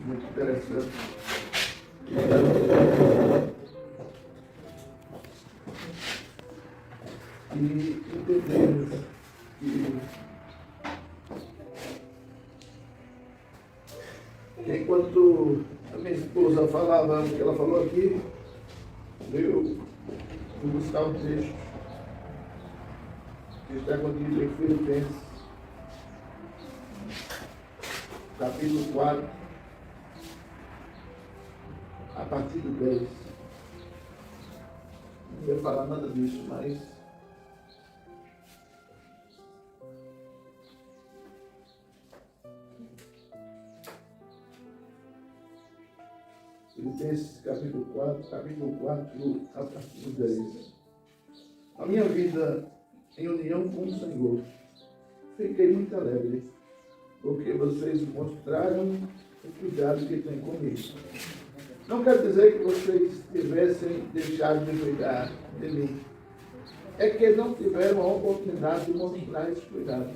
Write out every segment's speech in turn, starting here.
muito interessante. E entendemos que enquanto a minha esposa falava o que ela falou aqui, eu fui buscar um texto que está contido em Filipenses, capítulo 4, a partir do 10. Não ia falar nada disso, mas Filipenses capítulo 4, a partir do 10. A minha vida em união com o Senhor, fiquei muito alegre, porque vocês mostraram o cuidado que têm comigo. Não quer dizer que vocês tivessem deixado de cuidar de mim. É que não tiveram a oportunidade de mostrar esse cuidado.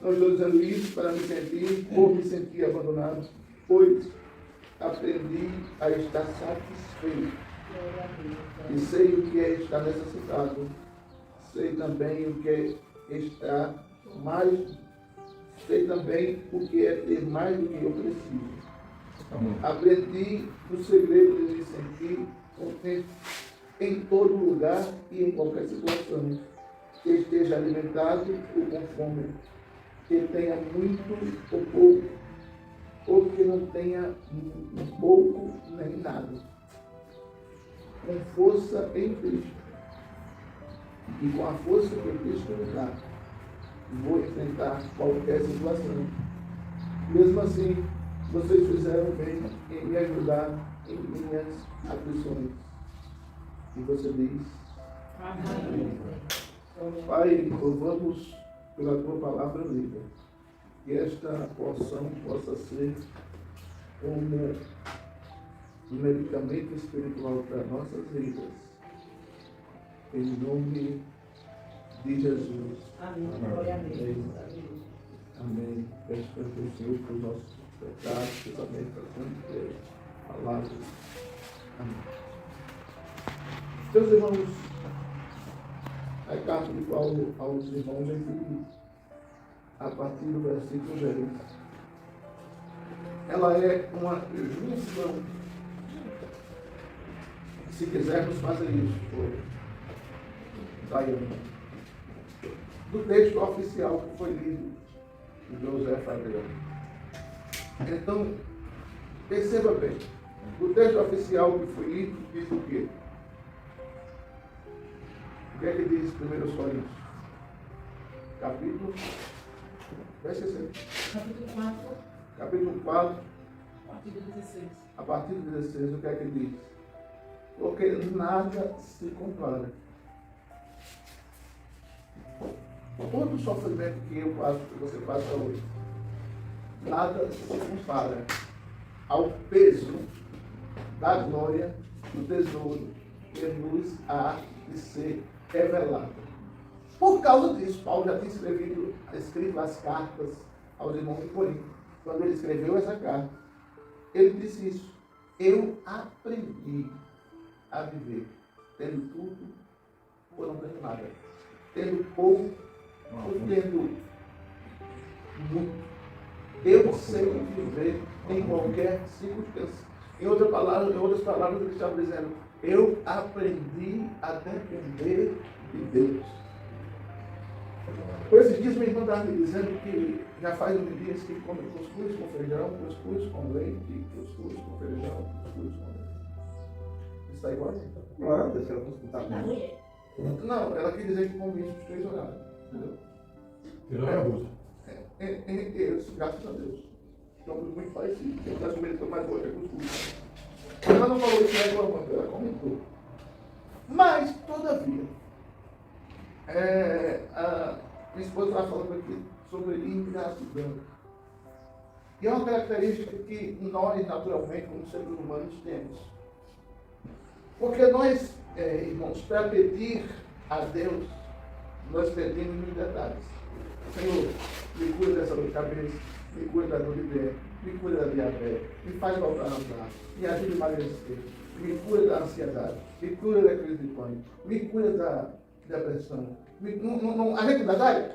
Não estou dizendo isso para me sentir abandonado, pois aprendi a estar satisfeito. E sei o que é estar necessitado. Sei também o que é sei também o que é ter mais do que eu preciso. Aprendi o segredo de me sentir contente em todo lugar e em qualquer situação. Que esteja alimentado ou com fome. Que tenha muito ou pouco. Ou que não tenha pouco nem nada. Com força em Cristo. E com a força que Cristo me dá, vou enfrentar qualquer situação. Mesmo assim, vocês fizeram bem em me ajudar em minhas aflições. E você diz: Amém. Pai, louvamos pela tua palavra lida. Que esta porção possa ser como um medicamento espiritual para nossas vidas. Em nome de Jesus. Amém. Glória a Deus. Amém. Peço perdão, Senhor, por nossos pecados, pensamento, ações, palavras. Amém. Meus irmãos, a carta de Paulo aos irmãos em Filipe, a partir do versículo 10, ela é uma junção, se quisermos fazer isso, do texto oficial que foi lido de José Fabiano. Então, perceba bem, o texto oficial que foi lido diz o quê? O que é que diz 1 Coríntios? Capítulo 4. Capítulo 4. A partir do 16. A partir do 16, o que é que diz? Porque nada se compara. Todo o sofrimento que eu passo, que você passa hoje, nada se compara ao peso da glória do tesouro que nos há de ser revelado. Por causa disso, Paulo já tinha escrito as cartas aos irmãos de Corinto. Quando ele escreveu essa carta, ele disse isso: eu aprendi a viver, tendo tudo ou não tendo nada, tendo pouco ou tendo muito. Eu sei viver em qualquer circunstância. Em outras palavras, ele estava dizendo: eu aprendi a depender de Deus. Por esses dias, minha irmã estava me dizendo que já faz uns dias que come cuscuz com feijão, cuscuz com leite, cuscuz com feijão, cuscuz com leite. Isso está igual? Claro, deixa ela escutar comigo. Não, ela quer dizer que come isso nos 3 horários. Entendeu? Tirou a bolsa. Graças a Deus. Estamos muito parecidos. Eu acho que ele está mais boa que cuscuz. Ela não falou isso reclamando, ela comentou. Mas, todavia, a minha esposa estava falando aqui sobre ingratidão. E é uma característica que nós, naturalmente, como seres humanos, temos. Porque nós, irmãos, para pedir a Deus, nós pedimos nos detalhes. Senhor, me cura dessa dor de cabeça. me cura da dor de dentro, me cura da diabetes, me faz voltar a andar, me ajuda a emagrecer, me cura da ansiedade, me cura da crise de pânico, me cura da depressão. A gente detalhe.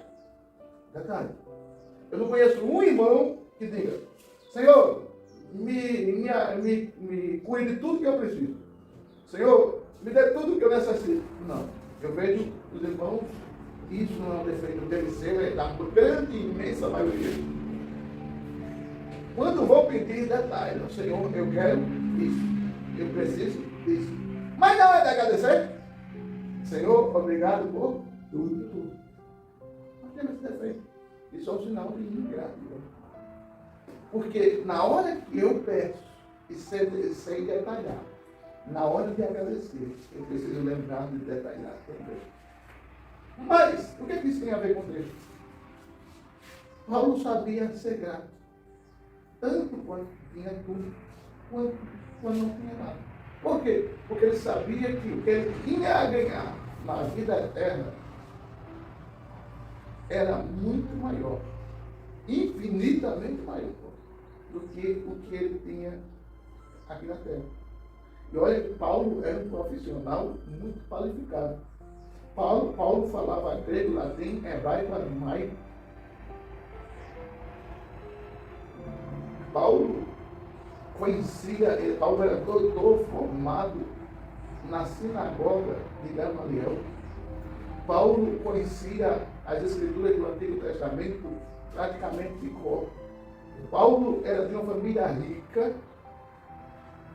Eu não conheço um irmão que diga, Senhor, me cure de tudo que eu preciso. Senhor, me dê tudo que eu necessito. Não. Eu vejo os irmãos, isso não é um defeito, deve ser, é da grande, imensa maioria. Quando vou pedir detalhes, Senhor, eu quero isso, eu preciso disso. Mas não é de agradecer? Senhor, obrigado por tudo. Nós temos esse defeito. Isso é um sinal de ingratidão. Porque na hora que eu peço e sei detalhar, na hora de agradecer, eu preciso lembrar de detalhar também. Mas, o que é que isso tem a ver com Deus? Paulo sabia ser grato. Tanto quando tinha tudo, quanto quando não tinha nada. Por quê? Porque ele sabia que o que ele tinha a ganhar na vida eterna era muito maior, infinitamente maior, do que o que ele tinha aqui na terra. E olha que Paulo era um profissional muito qualificado. Paulo falava grego, latim, hebraico, aramaico. Paulo era doutor formado na sinagoga de Gamaliel. Paulo conhecia as escrituras do Antigo Testamento praticamente de cor. Paulo era de uma família rica.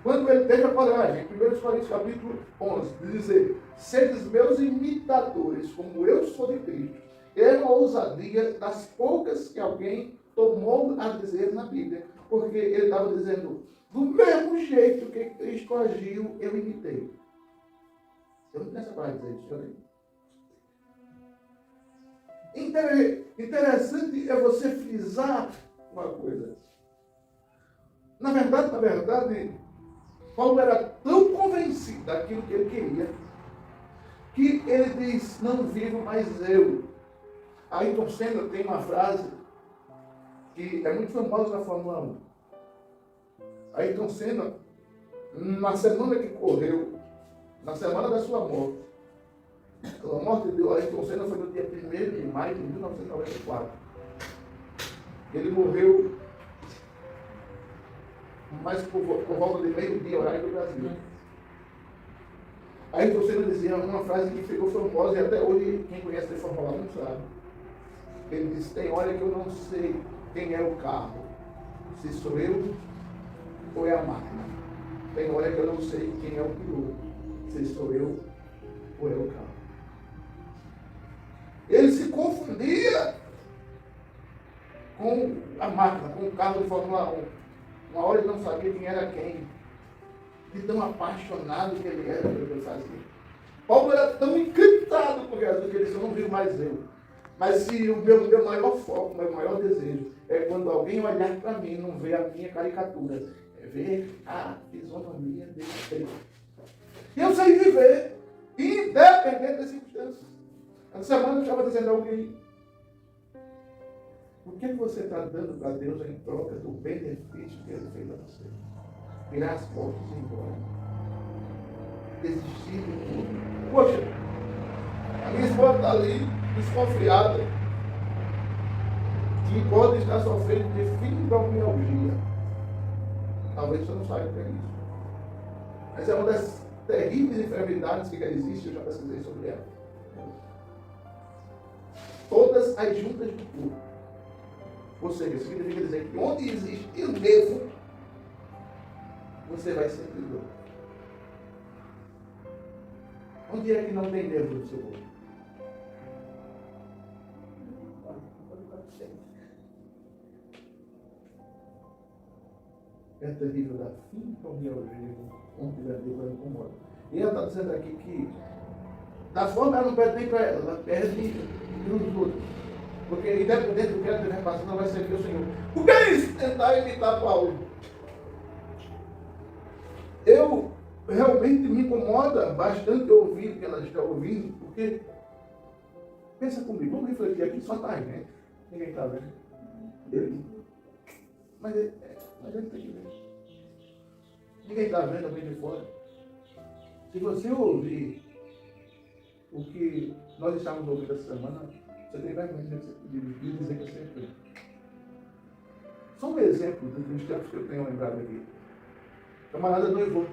Quando ele teve a coragem, em 1 Coríntios capítulo 11, de dizer, sedes meus imitadores, como eu sou de Cristo, era uma ousadia das poucas que alguém tomou a dizer na Bíblia, porque ele estava dizendo, do mesmo jeito que Cristo agiu, eu imitei. Eu não tenho essa coragem de dizer isso, eu nem. Interessante é você frisar uma coisa. Na verdade, Paulo era tão convencido daquilo que ele queria, que ele diz, não vivo mais eu. Ayrton Senna tem uma frase que é muito famosa na Fórmula 1. Ayrton Senna, na semana que correu, na semana da sua morte, a morte de Ayrton Senna foi no dia 1º de maio de 1994. Ele morreu mais por volta de meio-dia, horário do Brasil. Ayrton Senna dizia uma frase que ficou famosa e até hoje quem conhece a Fórmula 1 não sabe. Ele disse, tem hora que eu não sei quem é o carro, se sou eu ou é a máquina. Tem hora que eu não sei quem é o piloto, se sou eu ou é o carro. Ele se confundia com a máquina, com o carro de Fórmula 1. Uma hora ele não sabia quem era quem. De tão apaixonado que ele era pelo que ele fazia. Paulo era tão encantado por Jesus que ele disse, eu não vivo mais eu. Mas se o meu maior foco, o meu maior desejo é quando alguém olhar para mim e não ver a minha caricatura, é ver a fisionomia dele. E eu sei viver, independente das circunstâncias. Essa semana eu estava dizendo a alguém, o que você está dando para Deus em troca do benefício que Ele fez a você? Virar as portas e ir embora. Desistir de tudo. Poxa, a minha esposa está ali, desconfiada, que pode estar sofrendo de fibromialgia. Talvez você não saiba o que é isso. Mas é uma das terríveis enfermidades que existe, eu já pesquisei sobre ela. Todas as juntas do corpo. Ou seja, significa dizer que onde existe o nervo, você vai sentir dor. Onde é que não tem nervo no seu corpo? É terrível da fibromialgia, onde tiver nervo, ela incomoda. E ela está dizendo aqui que, da forma ela não perde nem para ela, ela perde dos outros. Porque independente do que ela estiver passando, ela vai servir o Senhor. O que é isso? Tentar imitar Paulo. Eu realmente me incomoda bastante ouvir o que ela está ouvindo, porque, pensa comigo, vamos refletir aqui, só está, né? Ninguém está vendo. Ele. Mas ele tem que ver. Ninguém está vendo alguém de fora. Se você ouvir o que nós estávamos ouvindo essa semana, você tem vergonha de dizer que você é crente. Só um exemplo dos tempos que eu tenho lembrado aqui. O camarada noivou.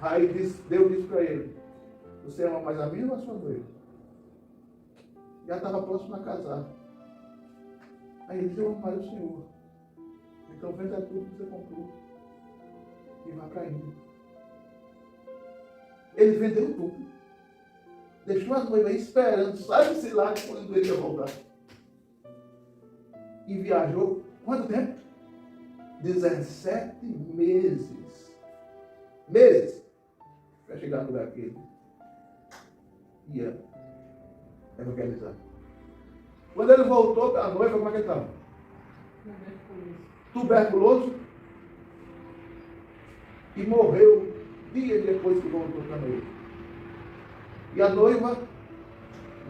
Aí Deus disse para ele: você ama mais a mim ou a sua noiva? Já estava próximo a casar. Aí ele disse: eu amo mais o Senhor. Então venda tudo que você comprou e vá para a Índia. Ele vendeu tudo. Deixou a noiva aí esperando, sabe-se lá quando ele ia voltar. E viajou, quanto tempo? 17 meses. Meses. Para chegar no lugar que ele ia evangelizar. Quando ele voltou para a noiva, como é que ele estava? Tuberculoso. E morreu dias depois que voltou para a noiva. E a noiva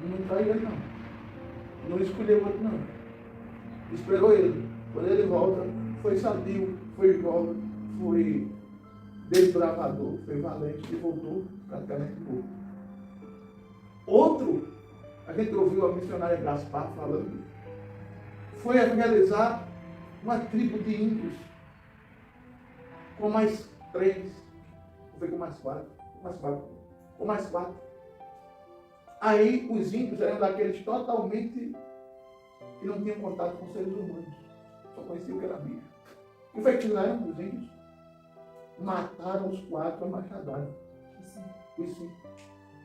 não traiu ele, não. Não escolheu outro, não. Esperou ele. Quando ele volta, foi sadio, foi jovem, foi desbravador, foi valente e voltou praticamente morto. Outro, a gente ouviu a missionária Gaspar falando, foi evangelizar uma tribo de índios com mais 3, foi com mais 4, com mais 4. Aí os índios eram daqueles totalmente que não tinham contato com seres humanos, só conheciam o que era bicho. O que foi que fizeram os índios? Mataram os 4 a machadada. Os 5.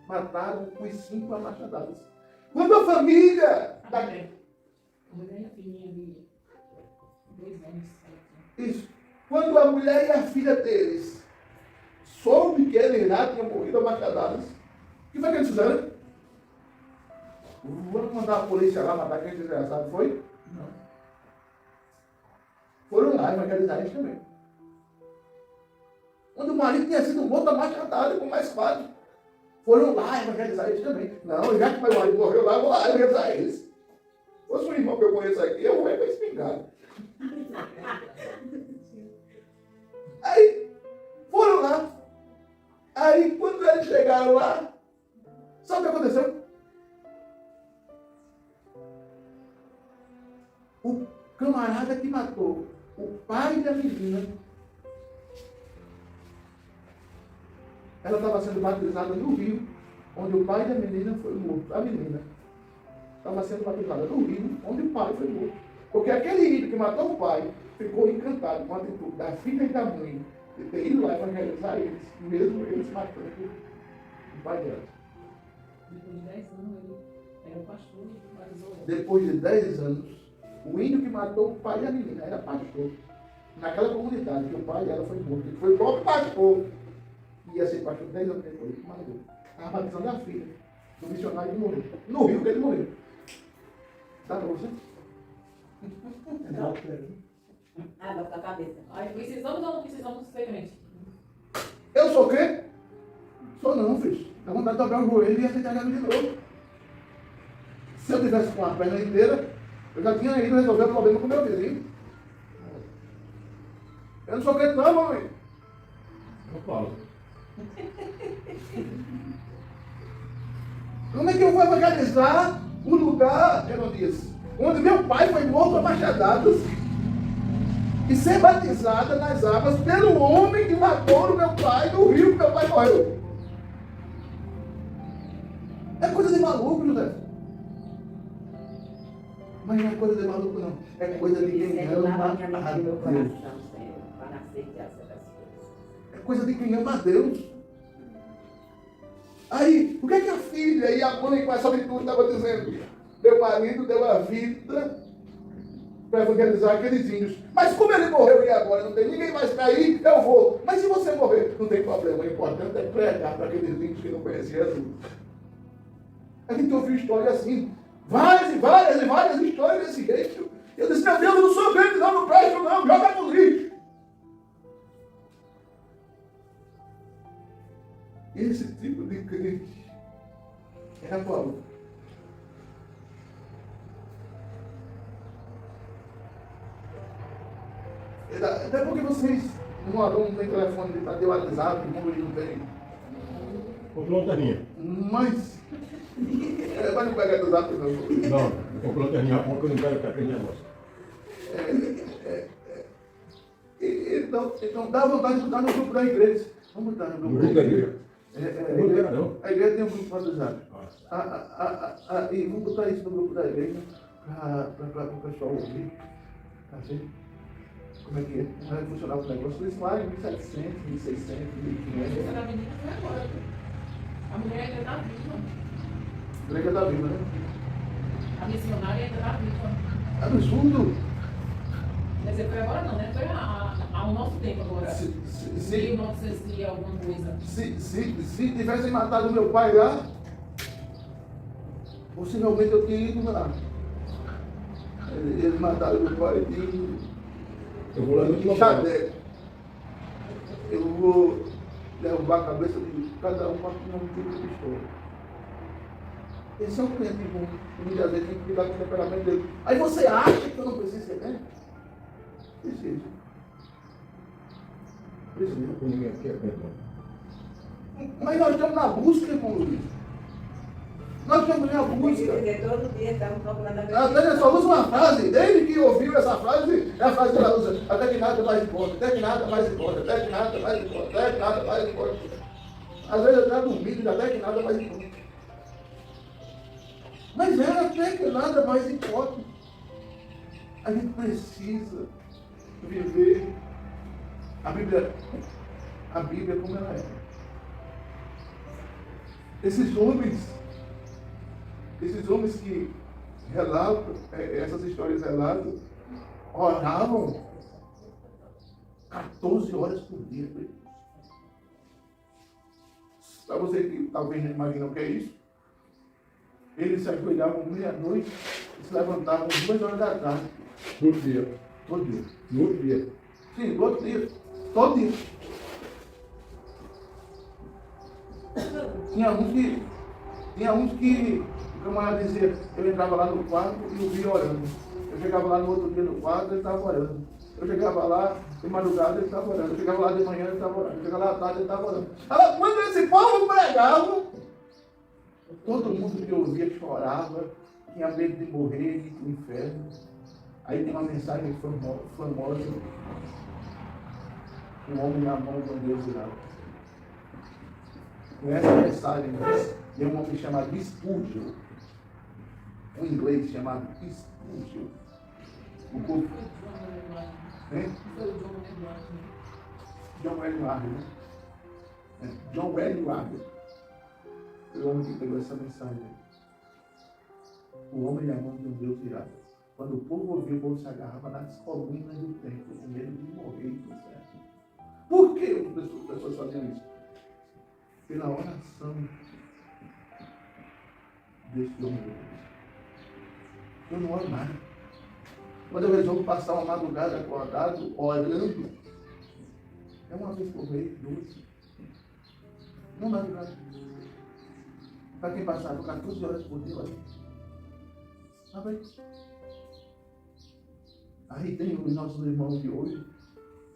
Mataram os 5 a machadadas. Quando a família... A mulher e a filhinha ali, 2 anos. Isso. Quando a mulher e a filha deles soube que ele já tinha morrido a machadadas, o que foi que eles fizeram? Vamos mandar a polícia lá matar quem desgraçado, foi? Não. Foram lá evangelizar eles também. Quando o marido tinha sido morto a machadada com mais 4, foram lá evangelizar eles também. Não, já que meu marido morreu lá, eu vou lá evangelizar eles. Se fosse um irmão que eu conheço aqui, eu vou ir para espingarda. Aí, foram lá. Aí, quando eles chegaram lá, sabe o que aconteceu? O camarada que matou o pai da menina, ela estava sendo batizada no rio, onde o pai da menina foi morto. A menina estava sendo batizada no rio, onde o pai foi morto. Porque aquele índio que matou o pai ficou encantado com a atitude da filha e da mãe de ter ido lá evangelizar eles, mesmo eles matando o pai dela. Depois de 10 anos, ele era o pastor e batizou ela. Depois de 10 anos, o índio que matou o pai da menina era pastor. Naquela comunidade, que o pai dela foi morto. Ele foi o próprio pastor. Ia ser pastor 10 anos depois. Matou. Estava batizando a filha do missionário que morreu. No rio que ele morreu. Dá para você? Água pra cabeça. Aí, precisamos ou não precisamos ser crente? Eu sou quê? Sou não, filho. Dá vontade de dobrar o joelho e aceitar Jesus de novo. Se eu tivesse com a perna inteira, eu já tinha ido resolver o problema com o meu vizinho. Eu não sou crente não, mãe. Eu falo. Como é que eu vou evangelizar o lugar, Herodias, onde meu pai foi morto a machadadas e ser batizada nas águas pelo homem que matou o meu pai no rio que meu pai morreu? É coisa de maluco, José. Mas não é coisa de maluco, não. É coisa de quem ama a Deus. É coisa de quem ama a Deus. Aí, o que é que a filha e a mãe com essa atitude estavam dizendo? Meu marido deu a vida para evangelizar aqueles índios. Mas como ele morreu e agora não tem ninguém mais para ir, eu vou. Mas se você morrer, não tem problema. O importante é pregar para aqueles índios que não conheciam Jesus. A gente ouviu história assim. Várias e várias e várias histórias desse jeito. Eu disse, meu Deus, eu não sou crente, não presto, não, joga no lixo. Esse tipo de crente era Paulo. Até porque vocês não tem telefone para ter WhatsApp, não tem. Comprou uma terninha. Mas. Mas não pega WhatsApp não. Não, comprou uma terninha, porque eu não quero que aquele negócio. Então dá vontade de botar no grupo da igreja. Vamos botar no grupo da igreja. A igreja tem um grupo para WhatsApp. E vamos botar isso no grupo da igreja para o pessoal ouvir. Tá vendo? Como é que é? Como vai funcionar o negócio? Isso lá em 1700, 1600, 1500. Essa da menina foi agora. A mulher ainda está viva. A igreja está viva, né? A missionária ainda está viva. Absurdo! Quer dizer, foi agora não, né? Foi há um nosso tempo agora. Se 1900 e alguma coisa. se tivessem matado meu pai lá, possivelmente eu tinha ido lá. Eles mataram meu pai de Eu vou lá no último chadeco. Eu vou derrubar a cabeça de cada um com um tipo de pistola. Eles são crentes, muitas vezes tem que cuidar com o temperamento dele. Aí você acha que eu não preciso ser crente? Preciso. Preciso. Ninguém aqui é crente. Mas nós estamos na busca, irmão Luiz. Nós estamos na busca. Todo dia estamos procurando a A Tânia só usa uma frase, desde que ouviu essa frase, é a frase que ela usa. Até que nada mais importa, até que nada mais importa, até que nada mais importa, até que nada mais importa. Às vezes eu trago um vídeo, até que nada mais importa. Mas é até que nada mais importa. A gente precisa viver a Bíblia como ela é. Esses homens que relatam, essas histórias relatam, oravam 14 horas por dia. Para você que talvez não imagina o que é isso, eles se ajoelhavam meia-noite e se levantavam 2 horas da tarde. Todo dia. Todo dia. No outro dia. Sim, todo dia. Todo dia. Tinha uns que o camarada dizia, eu entrava lá no quarto e o via orando. Eu chegava lá no outro dia no quarto, ele estava orando. Eu chegava lá de madrugada, ele estava orando. Eu chegava lá de manhã, ele estava orando. Eu chegava lá à tarde, ele estava orando. Agora, quando esse povo pregava, todo mundo que ouvia chorava, tinha medo de morrer, de ir para o inferno. Aí tem uma mensagem famosa, um homem na mão de um Deus irado. Com essa mensagem, tem um homem chamado Spurgeon, um inglês chamado Spurgeon. O povo. John Edward, né? John Edward. Foi o homem que pegou essa mensagem. O homem na mão de um Deus irado. Quando o povo ouvia, o povo se agarrava nas colunas do templo, com medo de morrer. Por que as pessoas faziam isso? Pela oração desse homem. Eu não oro nada. Quando eu resolvo passar uma madrugada acordado, orando, é uma vez por mês, 2. Não madrugada. Para quem passava 14 horas por dia, olha. Sabe? Aí tem os nossos irmãos de hoje,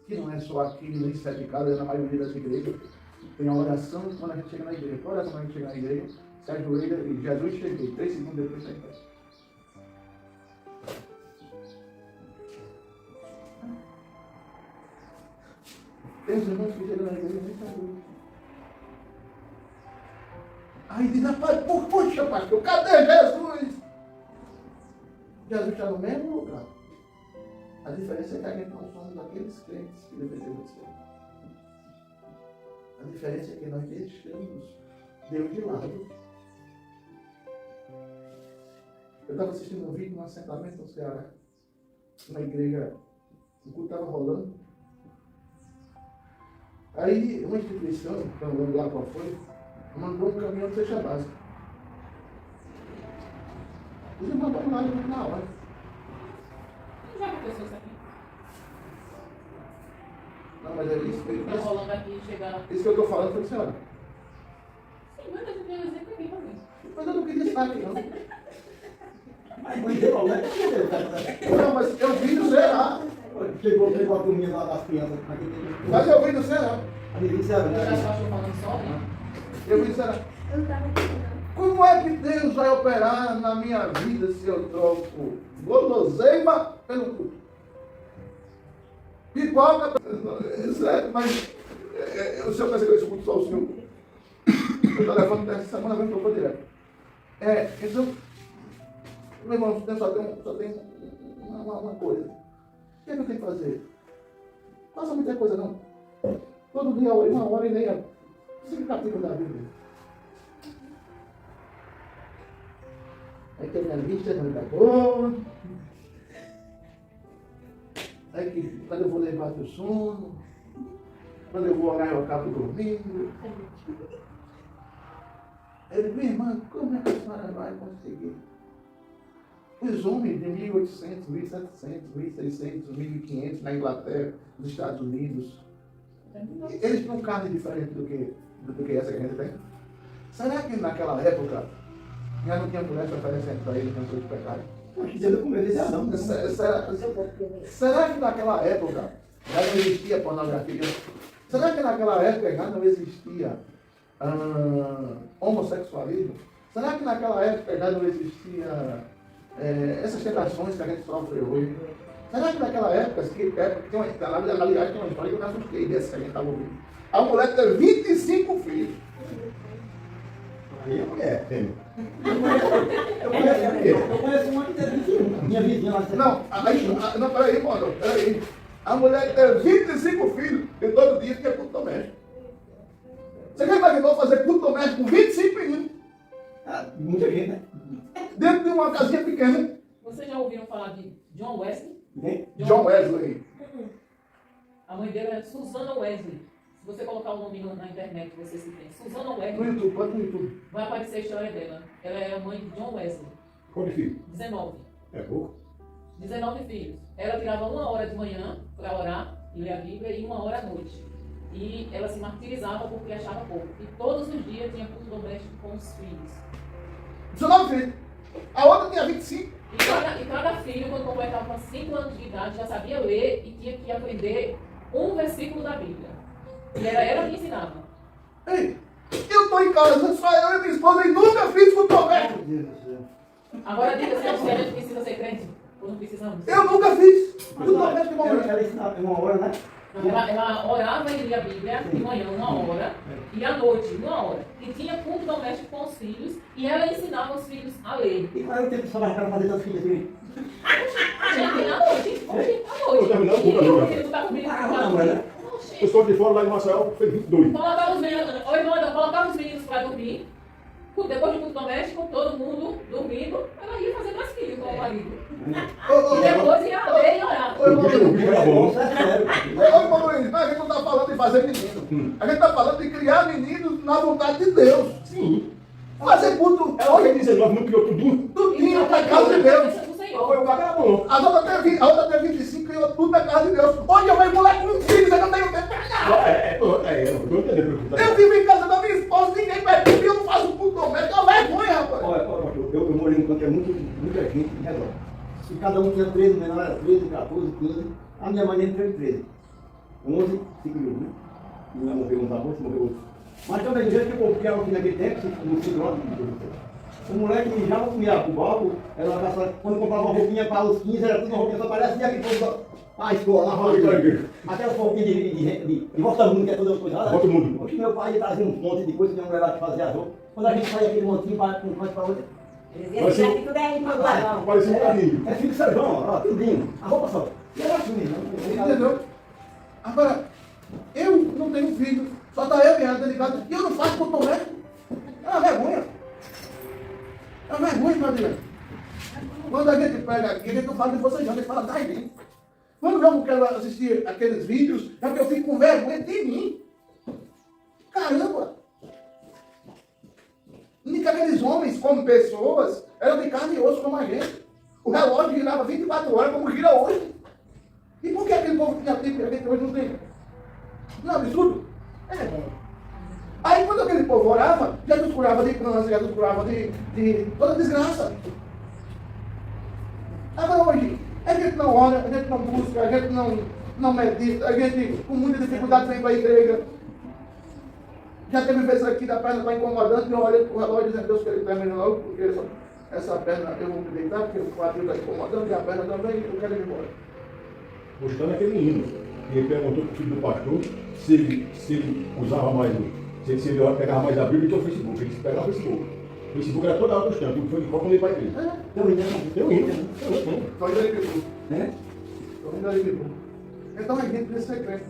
que não é só aqui, nem sete casas, é na maioria das igrejas. Tem a oração quando a gente chega na igreja. Qual oração quando a gente chega na igreja? Se ajoelha e Jesus cheguei. 3 segundos depois está em pé. Tem os irmãos que chegam na igreja e nem sabem. Aí diz, rapaz, poxa, pastor, cadê Jesus? Jesus está no mesmo lugar. A diferença é que a gente não somos aqueles crentes que deveriam ser. A diferença é que nós deixamos Deus de lado. Eu estava assistindo um vídeo num assentamento no Ceará, uma igreja, o culto estava rolando. Aí uma instituição, não lembro lá qual foi, mandou um caminhão de cesta básica. Os irmãos estavam lá na hora. Já aconteceu isso aqui? Não, mas é isso que Tá rolando aqui, chegar. isso que eu estou falando foi senhora. Sim, mas a gente tem um exemplo aqui também. Mas eu não queria estar aqui, não. Mas deu, né? Não, mas eu vim do Ceará. chegou a turminha lá das crianças. Mas eu vi no Ceará. A menina disse, "Ah, Eu já estou falando só, né? Eu vi no Ceará. Eu estava aqui, Como é que Deus vai operar na minha vida se eu troco guloseima pelo culto? Pipoca, certo, mas o senhor percebeu isso muito só o senhor. Eu estou levando dessa semana, vem para direto. Então, meu irmão, só tem uma coisa. O que é que eu tenho que fazer? Não faça muita coisa não. Todo dia, uma hora e meia, 5 capítulos da Bíblia. Aí tem minha lista, não está boa. Aí que quando eu vou levar o sono, quando eu vou orar eu acabo dormindo. Ele, minha irmã, como é que a senhora vai conseguir? Os homens de 1800, 1700, 1600, 1500 na Inglaterra, nos Estados Unidos, eles tinham carne diferente do que essa que a gente tem? Será que naquela época já não tinha mulher oferecendo para eles cantor de pecado? Será que naquela época já não existia pornografia? Será que naquela época já não existia homossexualismo? Será que naquela época já não existia essas tentações que a gente sofre hoje? Será que naquela época, aliás, tem uma história que eu me assustei dessa que a gente estava ouvindo. A mulher teve 25 filhos. Aí é mulher, fêmea. Eu conheço uma que teve 21, minha vizinha lá. Não, peraí, mano, peraí. A mulher teve 25 filhos e todo dia tinha culto doméstico. Você já imaginou fazer culto doméstico com 25 meninos? Muita gente, né? Dentro de uma casinha pequena. Vocês já ouviram falar de John Wesley? John Wesley. A mãe dele é Susana Wesley. Se você colocar o nome na internet, você se tem. Susana No Wesley. YouTube, pode no YouTube. Vai aparecer a história dela. Ela é a mãe de John Wesley. Quantos filhos? 19. É pouco? 19 filhos. Ela tirava 1 hora de manhã para orar e ler a Bíblia e 1 hora à noite. E ela se martirizava porque achava pouco. E todos os dias tinha culto doméstico com os filhos. 19 filhos. A outra tinha 25. E cada filho, quando completava 5 anos de idade, já sabia ler e tinha que aprender um versículo da Bíblia. E era ela que ensinava. Ei, eu estou em casa, só eu e minha esposa e nunca fiz culto doméstico. Meu Deus do céu. Agora diga se a gente precisa ser crente ou não precisamos. Eu nunca fiz culto doméstico com mulher. Ela ensinava em 1 hora, né? Ela orava e lia a Bíblia de manhã 1 hora e à noite 1 hora. E tinha culto doméstico com os filhos e ela ensinava os filhos a ler. E qual era o tempo que só vai fazer tantos filhos assim? Gente, à noite. Hoje, à noite. Eu terminei o culto E agora. o menino tá comigo. Caramba, né? O pessoal de fora lá em Maceió fez 22. Colocava os meninos, colocava os meninos para dormir. Depois do culto doméstico, todo mundo dormindo, ela ia fazer mais filhos com o marido. E depois ia ler e orar. O bicho era bom. Isso é sério. Ô, irmão Luiz, mas a gente não está falando de fazer menino. A gente está falando de criar meninos na vontade de Deus. Sim. Fazer culto. Ela tem 19, não criou tudo. Tudinho na casa de Deus. Do Foi Senhor. o cara que era bom. A outra tem 25 e tudo na casa de Deus. Onde eu vejo moleque com filhos, eu não tenho tempo para nada. Eu tô entendendo. Eu vivo em casa da minha esposa, ninguém pergunta e eu não faço culto doméstico. É uma vergonha, rapaz. Olha, eu morei num canto que é muita gente em redor. E cada um tinha 13, o menor era 13, 14, 15. A minha mãe nem teve 13. 11 seguiu, né? Não morreu um sabor, morreu outro. Mas também do jeito que o povo criava aqui naquele tempo, não se droga. O moleque mijava, comia o balco, era uma caçada, quando comprava uma roupinha para os 15, era tudo uma roupinha, só parecia aquele povo da escola, aquelas roupinhas de volta mundo, que é toda coisa. Volta ao mundo. Hoje meu pai trazia um monte de coisa, minha mulher lá que fazia as roupas. Quando a gente saía aquele montinho para um canto para outro, Esse aqui tudo é irmão do Arão. Parecia um carrinho. é filho de Sérgio, ó, tudinho, a roupa só. E era assim mesmo. Entendeu? Agora, eu não tenho filho, só está eu e ela dentro de casa, e eu não faço culto doméstico. É uma vergonha. É uma vergonha, Madeira. Quando a gente pega aqui, a gente não fala de vocês não, a gente fala da gente. Quando eu não quero assistir aqueles vídeos, é porque eu fico com vergonha de mim. Caramba! Nem que aqueles homens, como pessoas, eram de carne e osso como a gente. O relógio girava 24 horas como gira hoje. E por que aquele povo tinha tempo e a gente hoje não tem? Não é absurdo? É bom. Aí quando aquele povo orava, Jesus curava de câncer, Jesus curava de toda desgraça. Agora hoje, a gente não ora, a gente não busca, a gente não medita, a gente com muita dificuldade vem para a igreja. Já teve vezes aqui da perna está incomodando e eu olhei para o relógio dizendo, Deus, que ele termine logo, porque essa perna eu vou me deitar, porque o quadril está incomodando e a perna também, eu quero ir embora. Postando aquele hino. Ele perguntou para o filho do pastor se ele usava mais se ele pegava mais a Bíblia que o Facebook. Ele pegava o Facebook. O Facebook era toda hora postando, tudo foi de quando ele vai para igreja. Tem um hino. Tem um hino. Estou indo ali para Né? Estou indo ali para Então a gente precisa ser crente.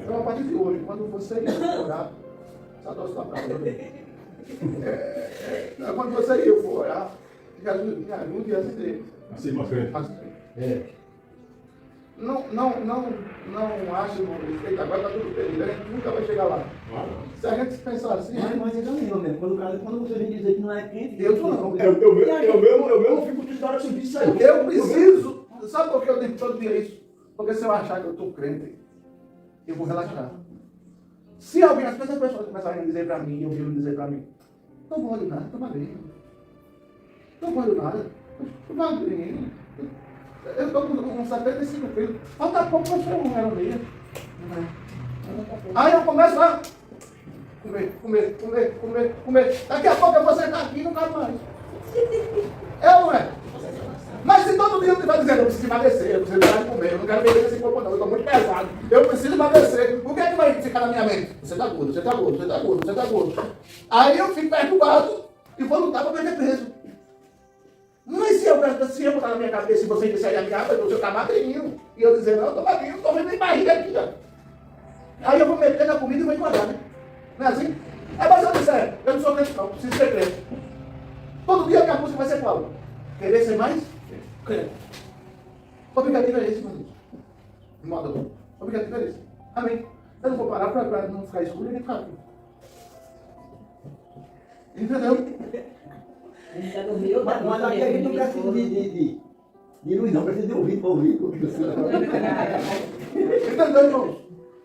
Então a partir de hoje, quando você ir orar, Sadoso está para quando você e eu for orar, Jesus me ajude a ser. Assim, uma frente. Não ache, eita, agora está tudo perdido, a gente nunca vai chegar lá. Se a gente pensar assim, Mas é mesmo, mesmo. Quando você vem dizer que não é quente, eu não. Eu mesmo fico triste na hora que você disse isso aí. Eu preciso. Sabe por que eu digo todo dia isso? Porque se eu achar que eu estou crente, eu vou relaxar. Se alguém, as pessoas começarem a dizer para mim, eu ouviram dizer para mim, não vale nada, estou magrinho. Não vale nada, estou magrinho. Eu estou com 75 quilos. Falta pouco para ser um meio. Aí eu começo a comer. Daqui a pouco eu vou sentar aqui e não quero mais. Eu não é. Mas se todo dia eu estiver dizendo, eu preciso emagrecer, eu preciso parar de comer, eu não quero beber esse corpo não, eu estou muito pesado, eu preciso emagrecer, o que é que vai ficar na minha mente? Você está gordo, você está gordo, você está gordo, você está gordo. Aí eu fico perturbado e vou lutar para perder peso. Mas se eu botar na minha cabeça e você disser a minha você está magrinho, e eu dizer, não, eu estou magrinho, não estou vendo nem barriga aqui, ó. Aí eu vou meter na comida e vou engordar, né? Não é assim? É mais eu disser, eu não sou crente não, preciso ser crente. Todo dia a minha música vai ser qual? Querer ser mais? Crente. O objetivo é esse, meu Deus. De modo bom. O objetivo é esse. Amém. Eu não vou parar para não ficar escuro e nem ficar aqui. Entendeu? Já dormiu, tá Mas aqui a gente não precisa de luz, não, precisa de ouvir para ouvir. Entendeu, irmãos?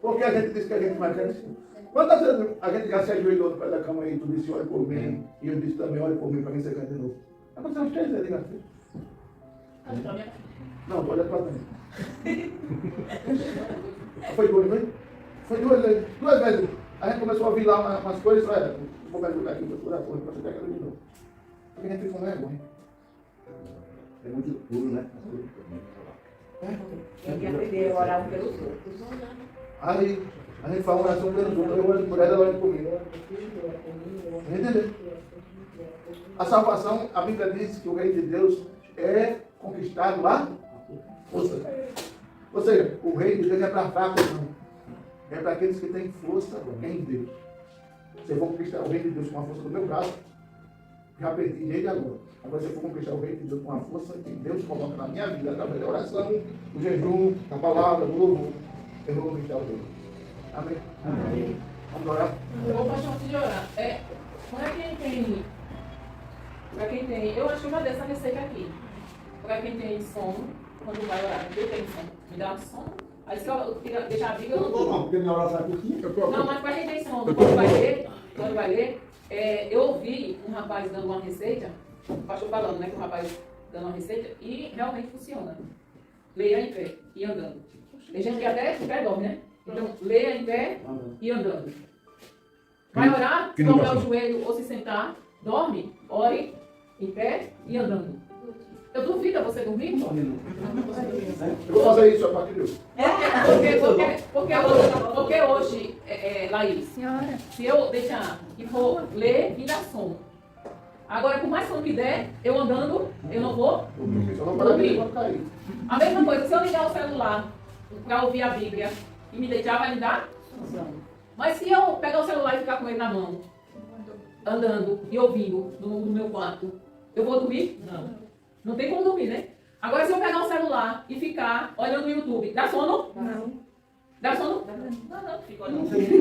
Porque a gente diz que a gente vai crescer. Quantas vezes a gente já se ajoelhou no pé da cama e tu disse, olha por mim, e eu disse também, olha por mim, para quem você quer de novo. Aconteceu umas 3 vezes, diga assim. Não, tu olha para mim. Foi 2, não foi? Foi 2 vezes. 2 vezes. A gente começou a ouvir lá umas coisas, olha, vou me ajudar aqui, vou furar a porra, para você pegar de novo. Porque a gente fica com vergonha. É muito puro, né? Tem que aprender a orar um pelos outros. Aí, a gente fala uma oração pelos outros, eu olho por ela, ela olha por mim. Entendeu? A salvação, a Bíblia diz que o reino de Deus é conquistado lá. Ou seja, o reino de Deus é para fracos, não. É para aqueles que têm força em Deus. Vocês vão conquistar o reino de Deus com a força do meu braço. Já perdi desde agora. Agora, se eu for conquistar o reino de Deus com a força que Deus coloca na minha vida, através da oração, do jejum, da palavra, do louvor, eu vou conquistar o reino. Amém? Amém. Vamos orar? Ô, pastor, antes de orar, para quem tem, eu acho que uma dessa receita aqui, para quem tem sono, quando vai orar, eu tenho sono, me dá sono, aí se eu deixar a Bíblia, eu não Não, vou. porque minha oração é curtinha. Não, mas para quem tem sono, quando vai ler, eu ouvi um rapaz dando uma receita, o pastor falando, né, que um rapaz dando uma receita, e realmente funciona. Leia em pé e andando. Tem gente que até em pé dorme, né? Então, leia em pé e andando. Vai orar, dobrar o joelho ou se sentar, dorme, ore em pé e andando. Eu duvido a você dormir? Eu vou fazer isso a partir de hoje. Porque hoje, Laís, se eu deixar e for ler, me dá sono. Agora, por mais sono que der, eu andando, eu não vou Só não para mim quando cair. A mesma coisa, se eu ligar o celular para ouvir a Bíblia e me deitar, vai me dar sono. Mas se eu pegar o celular e ficar com ele na mão, andando e ouvindo no meu quarto, eu vou dormir? Não. Não tem como dormir, né? Agora, se eu pegar o celular e ficar olhando no YouTube, dá sono? Não. Dá sono? Não, fica olhando. Eu sei que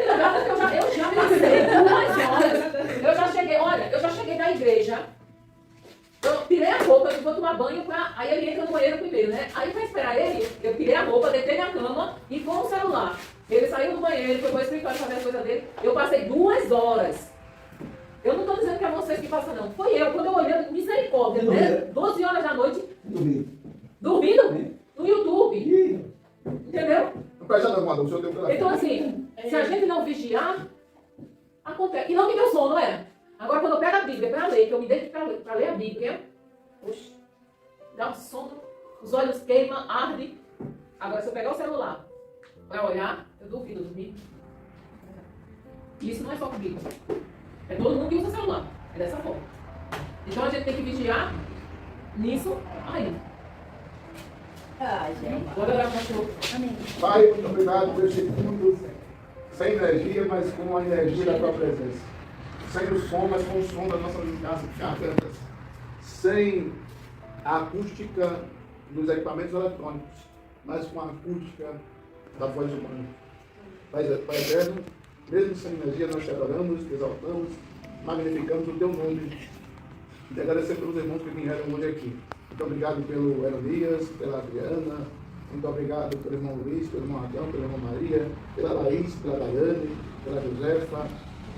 não dá, porque eu já me lancei 2 horas. Eu já cheguei da igreja. Eu tirei a roupa, eu vou tomar banho, aí ele entra no banheiro primeiro, né? Aí para esperar ele, eu tirei a roupa, deitei na cama e com o celular. Ele saiu do banheiro, foi para o escritório fazer as coisas dele. Eu passei 2 horas. Eu não estou dizendo que é vocês que passam, não. Foi eu, quando eu olhei, misericórdia, né? 12 horas da noite, dormindo no YouTube. Entendeu? Não presta não, mano. O senhor deu pela Então, assim, se a gente não vigiar, acontece. E não me deu sono, não era? Agora, quando eu pego a Bíblia para ler, que eu me deito para ler a Bíblia, oxe, dá um sono, os olhos queimam, arde. Agora, se eu pegar o celular para olhar, eu duvido dormir. Isso não é só comigo. É todo mundo que usa celular. É dessa forma. Então, a gente tem que vigiar nisso aí. Ai, gente. Bora lá, pastor. Amém. Pai, muito obrigado por esse culto sem energia, mas com a energia da tua presença. Sem o som, mas com o som das nossas gargantas. Sem a acústica dos equipamentos eletrônicos, mas com a acústica da voz humana. Pai eterno, mesmo sem energia, nós te adoramos, te exaltamos, magnificamos o teu nome. E te agradecer pelos irmãos que vieram hoje aqui. Muito obrigado pelo Herodias, pela Adriana, muito obrigado pelo irmão Luiz, pelo irmão Adão, pela irmã Maria, pela Laís, pela Daiane, pela Josefa.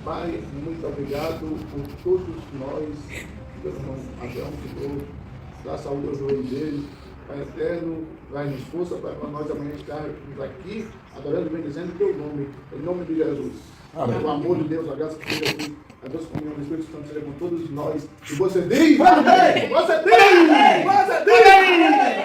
Pai, muito obrigado por todos nós, pelo irmão Adão, que dá saúde ao joelho dele. Pai eterno, dá-nos força para nós amanhã estarmos aqui, adorando e bendizendo o teu nome, em nome de Jesus. Amém. O amor de Deus, a graça de Jesus, a Deus comunhão do Espírito Santo seja com todos nós. E você diz, Amém. você diz, você diz.